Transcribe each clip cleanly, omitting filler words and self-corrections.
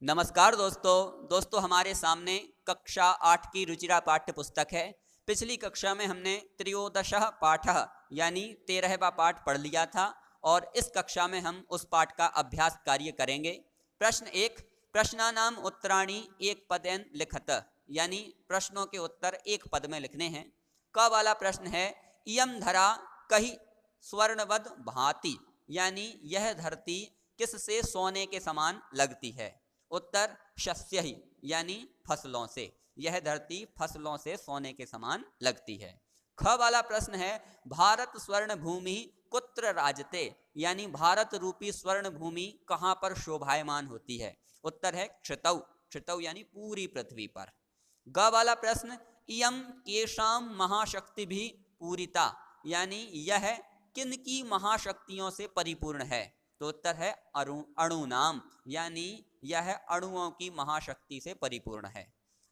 नमस्कार दोस्तों हमारे सामने कक्षा 8 की रुचिरा पाठ्य पुस्तक है। पिछली कक्षा में हमने त्रयोदशः पाठः यानी 13वां पाठ पढ़ लिया था और इस कक्षा में हम उस पाठ का अभ्यास कार्य करेंगे। प्रश्न 1, प्रश्नानाम उत्तराणि एक पदेन लिखत, यानी प्रश्नों के उत्तर एक पद में लिखने हैं। क वाला प्रश्न है, इयं धरा कहि स्वर्णवद भांति, यानी यह धरती किससे सोने के समान लगती है। उत्तर शस्य ही, यानी फसलों से। यह धरती फसलों से सोने के समान लगती है। ख वाला प्रश्न है, भारत स्वर्ण भूमि कुत्र राजते, यानी भारत रूपी स्वर्ण भूमि कहां पर शोभायमान होती है। उत्तर है क्षितौ, क्षितौ यानी पूरी पृथ्वी पर। ग वाला प्रश्न, इयम केशाम महाशक्ति भी पूरिता, यानी यह किन की महाशक्तियों से परिपूर्ण है। तो उत्तर है अणु नाम, यानी यह अणुओं की महाशक्ति से परिपूर्ण है।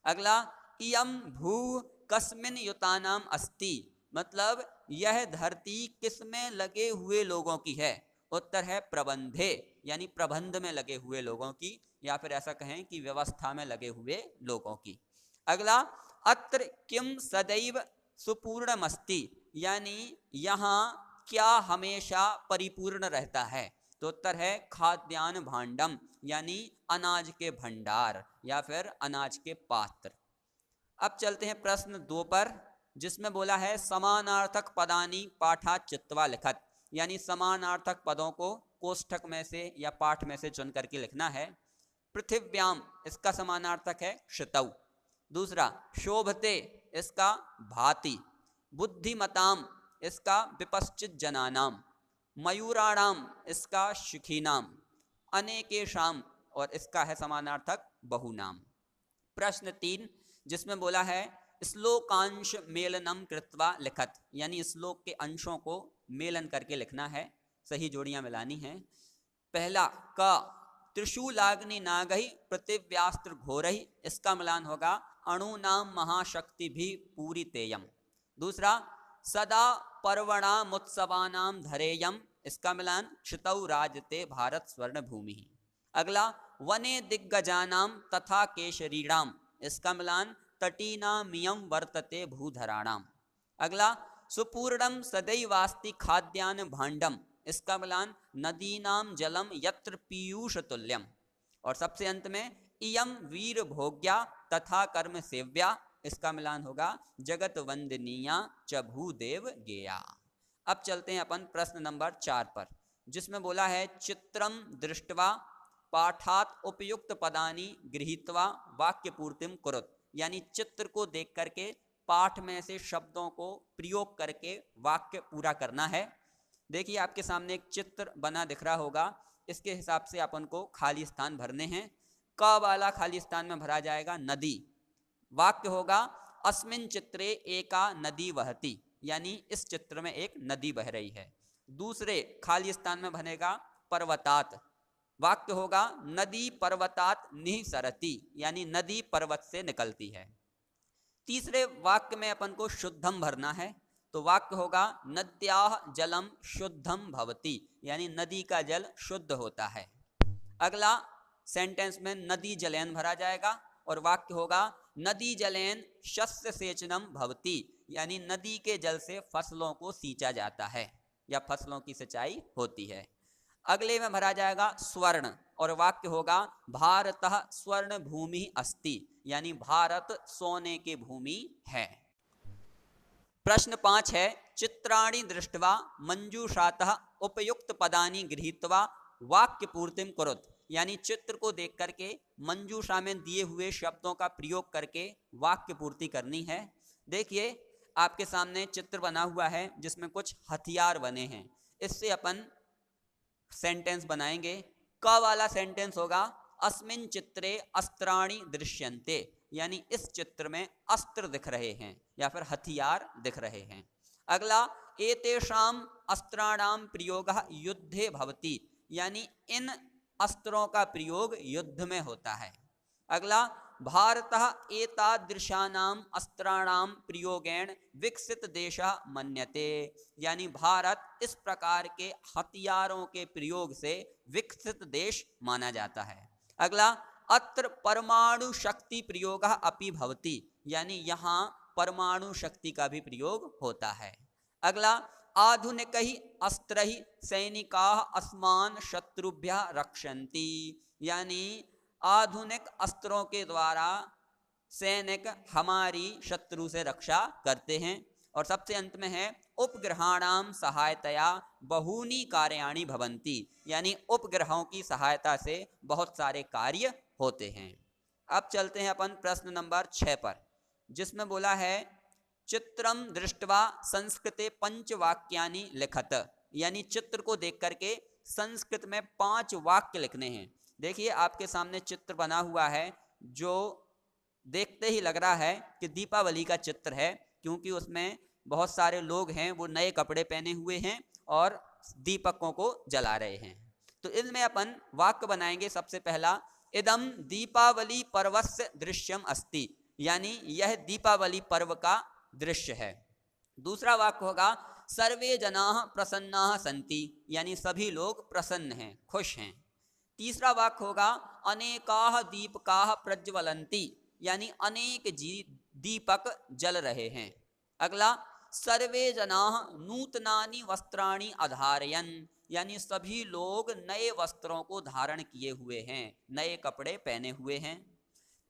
अगला, इयम भू कस्मिन युतानाम अस्ति, मतलब यह धरती किसमें लगे हुए लोगों की है। उत्तर है प्रबंधे, यानी प्रबंध में लगे हुए लोगों की, या फिर ऐसा कहें कि व्यवस्था में लगे हुए लोगों की। अगला, अत्र किम सदैव सुपूर्णमस्ति, यानी यहाँ क्या हमेशा परिपूर्ण रहता है। तो उत्तर है खाद्यान्न भांडम, यानी अनाज के भंडार या फिर अनाज के पात्र। अब चलते हैं प्रश्न 2 पर, जिसमें बोला है समानार्थक पदानी पाठा चित्वा लिखत, यानी समानार्थक पदों को कोष्ठक में से या पाठ में से चुन करके लिखना है। पृथिव्याम, इसका समानार्थक है क्षितौ। दूसरा, शोभते, इसका भाति। बुद्धिमताम, इसका विपश्चित जनानाम। मयूराणाम, इसका शिखीनाम। अनेकेशाम, और इसका है समानार्थक बहुनाम। प्रश्न 3, जिसमें बोला है श्लोकांश मेलनम कृत्वा लिखत, यानी श्लोक के अंशों को मेलन करके लिखना है, सही जोड़ियां मिलानी हैं। पहला, क त्रिशूलाग्नि नागहि पृथिव्यास्त्र घोरहि, इसका मिलान होगा अणुनाम महाशक्ति भी पूरी तेयम। दूसरा, सदा पर्वणामुत्सवानाम धरेयम, इसका मिलान क्षितौ राजते भारत स्वर्ण भूमि। अगला, वने दिग्गजानाम तथा केशरीणाम, इसका मिलान तटीनामियम वर्तते भूधराणाम। अगला, सुपूर्णम सदैवास्ति खाद्यान्न भांडम, इसका मिलान नदीनाम जलम यत्र पीयूष तुल्यम। और सबसे अंत में, इयम वीर भोग्या तथा कर्म सेव्या, इसका मिलान होगा जगत वंदनीया च भूदेव गेया। अब चलते हैं अपन प्रश्न नंबर 4 पर, जिसमें बोला है चित्रम दृष्ट्वा पाठात उपयुक्त पदानी गृहीत्वा वाक्य पूर्तिम कुरुत, यानी चित्र को देख करके पाठ में से शब्दों को प्रयोग करके वाक्य पूरा करना है। देखिए आपके सामने एक चित्र बना दिख रहा होगा, इसके हिसाब से अपन को खाली स्थान भरने हैं। क वाला खाली स्थान में भरा जाएगा नदी। वाक्य होगा अस्मिन चित्रे एका नदी वहती, यानी इस चित्र में एक नदी बह रही है। दूसरे खाली स्थान में बनेगा पर्वतात। वाक्य होगा नदी पर्वतात निःसरति, यानी नदी पर्वत से निकलती है। तीसरे वाक्य में अपन को शुद्धम भरना है, तो वाक्य होगा नद्याः जलम शुद्धम भवति, यानी नदी का जल शुद्ध होता है। अगला सेंटेंस में नदी जलेन भरा जाएगा और वाक्य होगा नदी जलेन शस्य सेचनम भवति, यानी नदी के जल से फसलों को सींचा जाता है या फसलों की सिंचाई होती है। अगले में भरा जाएगा स्वर्ण और वाक्य होगा भारतः स्वर्ण भूमि अस्ति, यानी भारत सोने की भूमि है। प्रश्न 5 है चित्राणि दृष्ट्वा मंजूषातः उपयुक्त पदानि गृहीत्वा वाक्य पूर्तिम कुरुत, यानी चित्र को देख करके मंजूषा में दिए हुए शब्दों का प्रयोग करके वाक्य पूर्ति करनी है। देखिए आपके सामने चित्र बना हुआ है जिसमें कुछ हथियार बने हैं, इससे अपन सेंटेंस बनाएंगे। क वाला सेंटेंस होगा अस्मिन चित्रे अस्त्राणि दृश्यन्ते, यानी इस चित्र में अस्त्र दिख रहे हैं या फिर हथियार दिख रहे हैं। अगला, एतेषाम अस्त्राणाम प्रयोगः युद्धे भवति, यानी इन अस्त्रों का प्रयोग युद्ध में होता है। अगला, भारतः एतादृशानाम अस्त्राणाम प्रयोगेण विकसित देशः मन्यते, यानी भारत इस प्रकार के हथियारों के प्रयोग से विकसित देश माना जाता है। अगला, अत्र परमाणु शक्ति प्रयोग अपि भवति, यानी यहाँ परमाणु शक्ति का भी प्रयोग होता है। अगला, आधुनिक ही अस्त्र ही सैनिका अस्मान शत्रुभ्य रक्षन्ति, यानी आधुनिक अस्त्रों के द्वारा सैनिक हमारी शत्रु से रक्षा करते हैं। और सबसे अंत में है उपग्रहाणाम सहायतया बहूनी कार्याणि भवन्ति, यानी उपग्रहों की सहायता से बहुत सारे कार्य होते हैं। अब चलते हैं अपन प्रश्न नंबर 6 पर, जिसमें बोला है चित्रम दृष्ट्वा संस्कृते पंचवाक्यानि लिखत, यानी चित्र को देख करके संस्कृत में 5 वाक्य लिखने हैं। देखिए आपके सामने चित्र बना हुआ है, जो देखते ही लग रहा है कि दीपावली का चित्र है, क्योंकि उसमें बहुत सारे लोग हैं, वो नए कपड़े पहने हुए हैं और दीपकों को जला रहे हैं। तो इनमें अपन वाक्य बनाएंगे। सबसे पहला, इदम दीपावली पर्वस्य दृश्यम अस्ति, यानी यह दीपावली पर्व का दृश्य है। दूसरा वाक्य होगा सर्वे जनाः प्रसन्नाः सन्ति, यानी सभी लोग प्रसन्न हैं, खुश हैं। तीसरा वाक्य होगा अनेकाः दीपकाः प्रज्वलन्ति, यानी अनेक दीपक जल रहे हैं। अगला, सर्वे जनाः नूतनानि वस्त्राणि अधारयन्, यानी सभी लोग नए वस्त्रों को धारण किए हुए हैं, नए कपड़े पहने हुए हैं।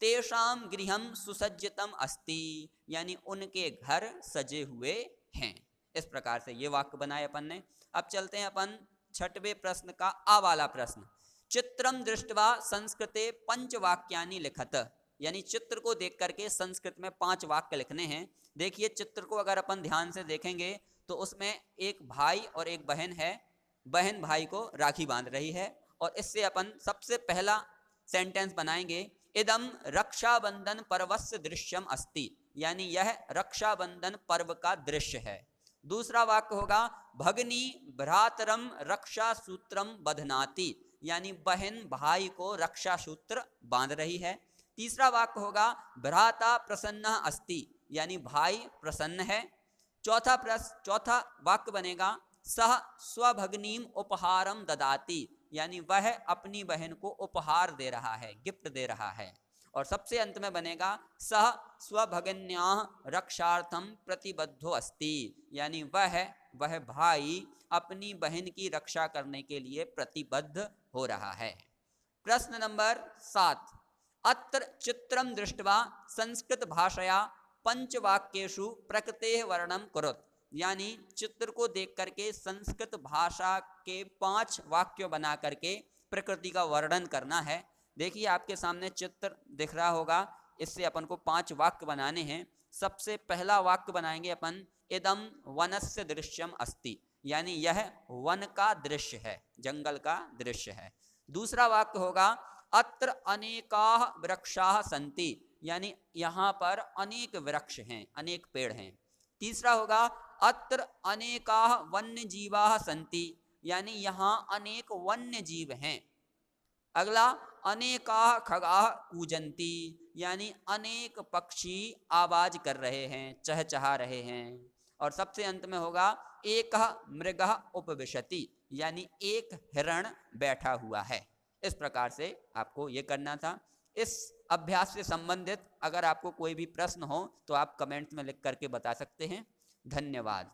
तेषां गृहं सुसज्जितम अस्ति, यानी उनके घर सजे हुए हैं। इस प्रकार से ये वाक्य बनाए अपन ने। अब चलते हैं अपन 6वें प्रश्न का आ वाला प्रश्न, चित्रम दृष्ट्वा संस्कृते पंचवाक्यानि लिखत, यानी चित्र को देख करके संस्कृत में 5 वाक्य लिखने हैं। देखिए चित्र को अगर अपन ध्यान से देखेंगे तो उसमें एक भाई और एक बहन है, बहन भाई को राखी बांध रही है, और इससे अपन सबसे पहला सेंटेंस बनाएंगे, इदम रक्षाबंधन पर्वस्य दृश्यम अस्ति, यानी यह रक्षाबंधन पर्व का दृश्य है। दूसरा वाक्य होगा भगनी भ्रातरम रक्षा सूत्रम बधनाति, यानी बहन भाई को रक्षा सूत्र बांध रही है। तीसरा वाक्य होगा भ्राता प्रसन्न अस्ति, यानी भाई प्रसन्न है। चौथा वाक्य बनेगा सह स्वभगनीम उपहारम ददाति, यानी वह अपनी बहन को उपहार दे रहा है, गिफ्ट दे रहा है। और सबसे अंत में बनेगा सह स्वभगन्याः रक्षार्थम प्रतिबद्धो अस्ति, यानी वह भाई अपनी बहन की रक्षा करने के लिए प्रतिबद्ध हो रहा है। प्रश्न नंबर 7, अत्र चित्रम दृष्ट्वा संस्कृत भाषया पंचवाक्येषु प्रकृतेः वर्णनं कुरुत, यानी चित्र को देख करके संस्कृत भाषा के 5 वाक्य बना करके प्रकृति का वर्णन करना है। देखिए आपके सामने चित्र दिख रहा होगा, इससे अपन को 5 वाक्य बनाने हैं। सबसे पहला वाक्य बनाएंगे अपन, इदम वनस्य दृश्यम अस्ति, यानी यह वन का दृश्य है, जंगल का दृश्य है। दूसरा वाक्य होगा अत्र अनेकाः वृक्षाः सन्ति, यानी यहाँ पर अनेक वृक्ष हैं, अनेक पेड़ हैं। तीसरा होगा अत्र अनेकाः वन्य जीवाः सन्ति, यानी यहाँ अनेक वन्य जीव हैं। अगला अनेकाः खगाः कूजन्ति, यानी अनेक पक्षी आवाज कर रहे हैं, चहचहा रहे हैं। और सबसे अंत में होगा एकः मृगः उपविशति, यानी एक हिरण बैठा हुआ है। इस प्रकार से आपको ये करना था। इस अभ्यास से संबंधित अगर आपको कोई भी प्रश्न हो तो आप कमेंट्स में लिख करके बता सकते हैं। धन्यवाद।